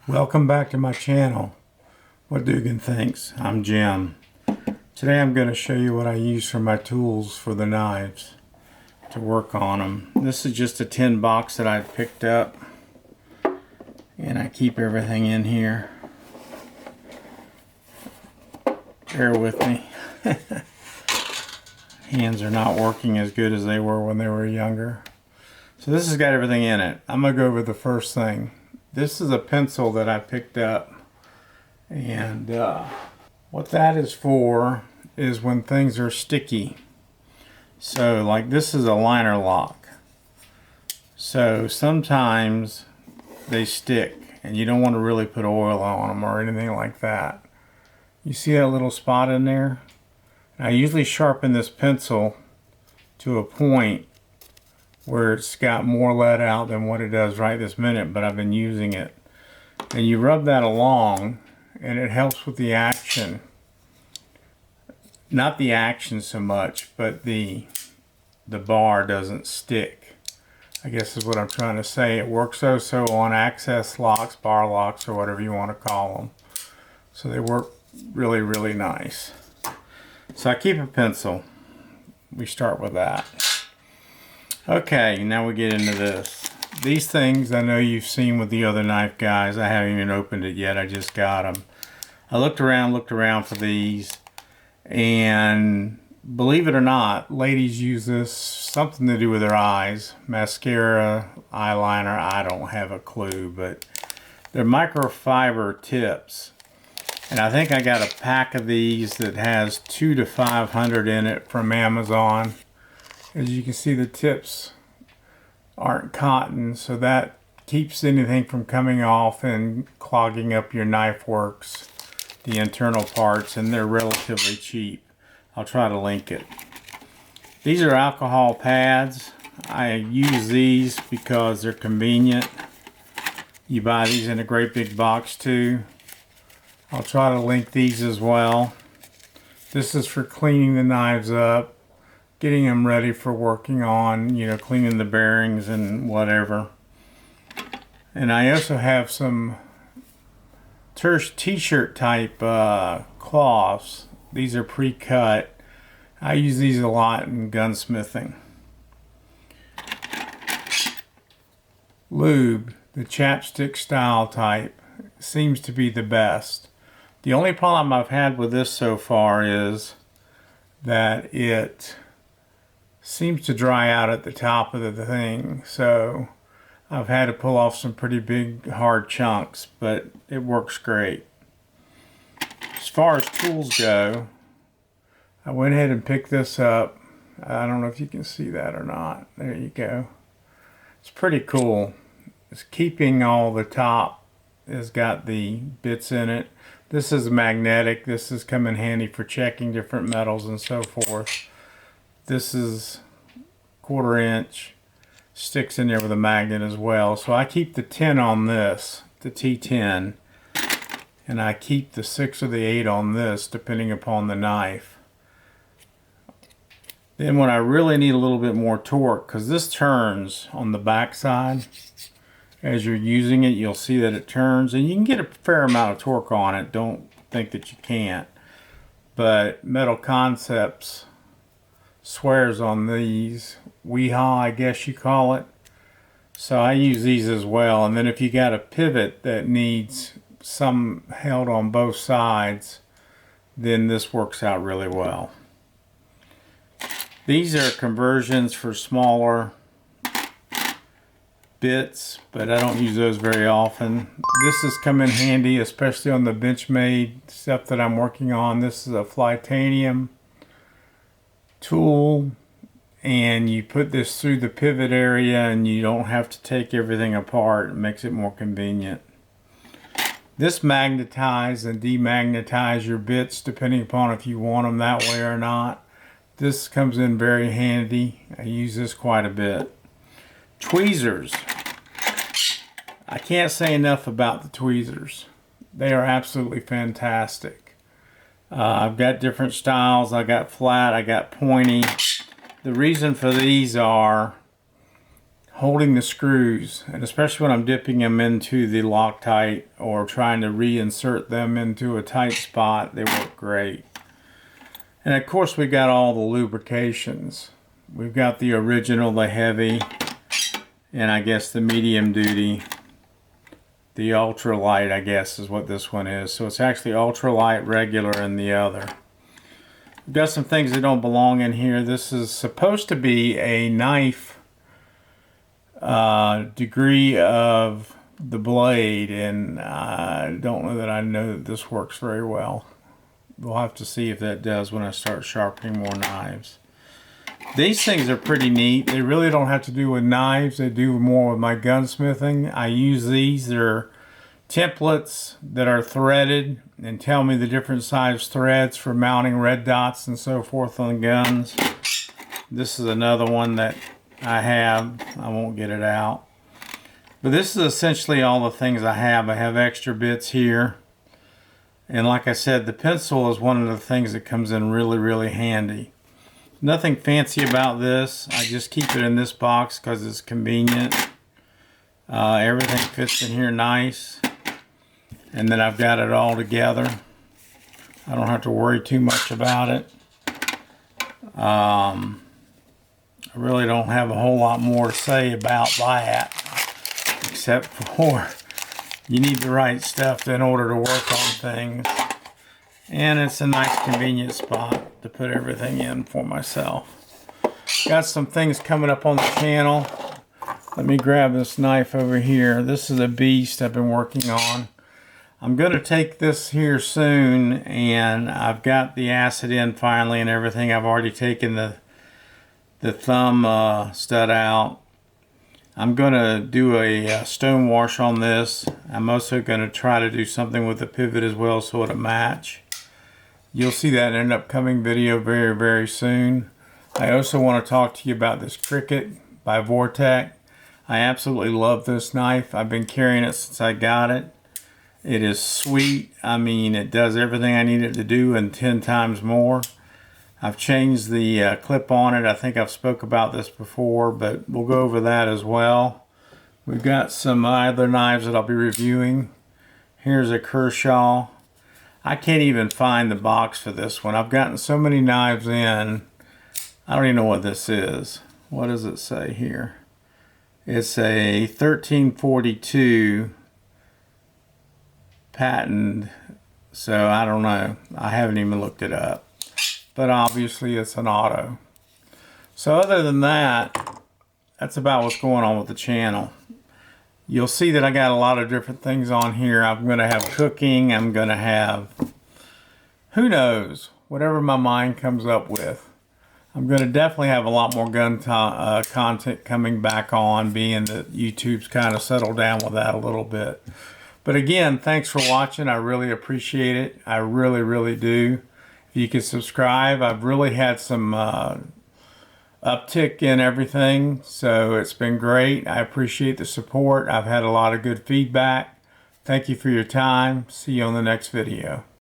Welcome back to my channel, What Dugan Thinks. I'm Jim. Today I'm going to show you what I use for my tools for the knives to work on them. This is just a tin box that I picked up, and I keep everything in here. Bear with me. Hands are not working as good as they were when they were younger. So this has got everything in it. I'm going to go over the first thing. This is a pencil that I picked up, and what that is for is when things are sticky. So like this is a liner lock. So sometimes they stick and you don't want to really put oil on them or anything like that. You see that little spot in there? I usually sharpen this pencil to a point where it's got more lead out than what it does right this minute, but I've been using it. And you rub that along and it helps with the action. Not the action so much, but the bar doesn't stick, I guess is what I'm trying to say. It works also on access locks, bar locks, or whatever you want to call them. So they work really, really nice. So I keep a pencil. We start with that. Okay, now we get into this. These things I know you've seen with the other knife guys. I haven't even opened it yet. I just got them. I looked around for these, and believe it or not, ladies use this something to do with their eyes. Mascara, eyeliner, I don't have a clue, but they're microfiber tips. And I think I got a pack of these that has 200 to 500 in it from Amazon. As you can see, the tips aren't cotton, so that keeps anything from coming off and clogging up your knife works, the internal parts, and they're relatively cheap. I'll try to link it. These are alcohol pads. I use these because they're convenient. You buy these in a great big box too. I'll try to link these as well. This is for cleaning the knives up, getting them ready for working on, you know, cleaning the bearings and whatever. And I also have some t-shirt type cloths. These are pre-cut. I use these a lot in gunsmithing. Lube, the chapstick style type, seems to be the best. The only problem I've had with this so far is that it seems to dry out at the top of the thing, so I've had to pull off some pretty big hard chunks, but it works great. As far as tools go, I went ahead and picked this up. I don't know if you can see that or not. There you go. It's pretty cool. It's keeping all the top. It's got the bits in it. This is magnetic. This has come in handy for checking different metals and so forth. This is 1/4 inch, sticks in there with a magnet as well. So I keep the 10 on this, the T10, and I keep the 6 or the 8 on this depending upon the knife. Then when I really need a little bit more torque, because this turns on the back side, as you're using it you'll see that it turns, and you can get a fair amount of torque on it. Don't think that you can't. But Metal Concepts swears on these. Weehaw, I guess you call it. So I use these as well. And then if you got a pivot that needs some held on both sides, then this works out really well. These are conversions for smaller bits, but I don't use those very often. This has come in handy, especially on the Benchmade stuff that I'm working on. This is a Flytanium tool, and you put this through the pivot area and you don't have to take everything apart. It makes it more convenient. This magnetizes and demagnetizes your bits depending upon if you want them that way or not. This comes in very handy. I use this quite a bit. Tweezers. I can't say enough about the tweezers. They are absolutely fantastic. I've got different styles. I got flat, I got pointy. The reason for these are holding the screws, and especially when I'm dipping them into the Loctite or trying to reinsert them into a tight spot, they work great. And of course we got all the lubrications. We've got the original, the heavy, and I guess the medium duty. The ultralight, I guess, is what this one is. So it's actually ultralight, regular, and the other. We've got some things that don't belong in here. This is supposed to be a knife degree of the blade, and I don't know that I know that this works very well. We'll have to see if that does when I start sharpening more knives. These things are pretty neat. They really don't have to do with knives. They do more with my gunsmithing. I use these. They're templates that are threaded and tell me the different size threads for mounting red dots and so forth on guns. This is another one that I have. I won't get it out. But this is essentially all the things I have. I have extra bits here. And like I said, the pencil is one of the things that comes in really, really handy. Nothing fancy about this. I just keep it in this box because it's convenient. Everything fits in here nice. And then I've got it all together. I don't have to worry too much about it. I really don't have a whole lot more to say about that. Except for you need the right stuff in order to work on things. And it's a nice convenient spot to put everything in for myself. Got some things coming up on the channel. Let me grab this knife over here. This is a beast I've been working on. I'm going to take this here soon, and I've got the acid in finally and everything. I've already taken the thumb stud out. I'm going to do a stone wash on this. I'm also going to try to do something with the pivot as well so it'll match. You'll see that in an upcoming video very, very soon. I also want to talk to you about this Cricut by Vortec. I absolutely love this knife. I've been carrying it since I got it. It is sweet. I mean, it does everything I need it to do and 10 times more. I've changed the clip on it. I think I've spoke about this before, but we'll go over that as well. We've got some other knives that I'll be reviewing. Here's a Kershaw. I can't even find the box for this one. I've gotten so many knives in. I don't even know what this is. What does it say here? It's a 1342 patent. So I don't know. I haven't even looked it up. But obviously it's an auto. So other than that, that's about what's going on with the channel. You'll see that I got a lot of different things on here. I'm going to have cooking. I'm going to have, who knows, whatever my mind comes up with. I'm going to definitely have a lot more gun content coming back on, being that YouTube's kind of settled down with that a little bit. But again, thanks for watching. I really appreciate it. I really, really do. If you could subscribe, I've really had some uptick in everything, so it's been great. I appreciate the support. I've had a lot of good feedback. Thank you for your time. See you on the next video.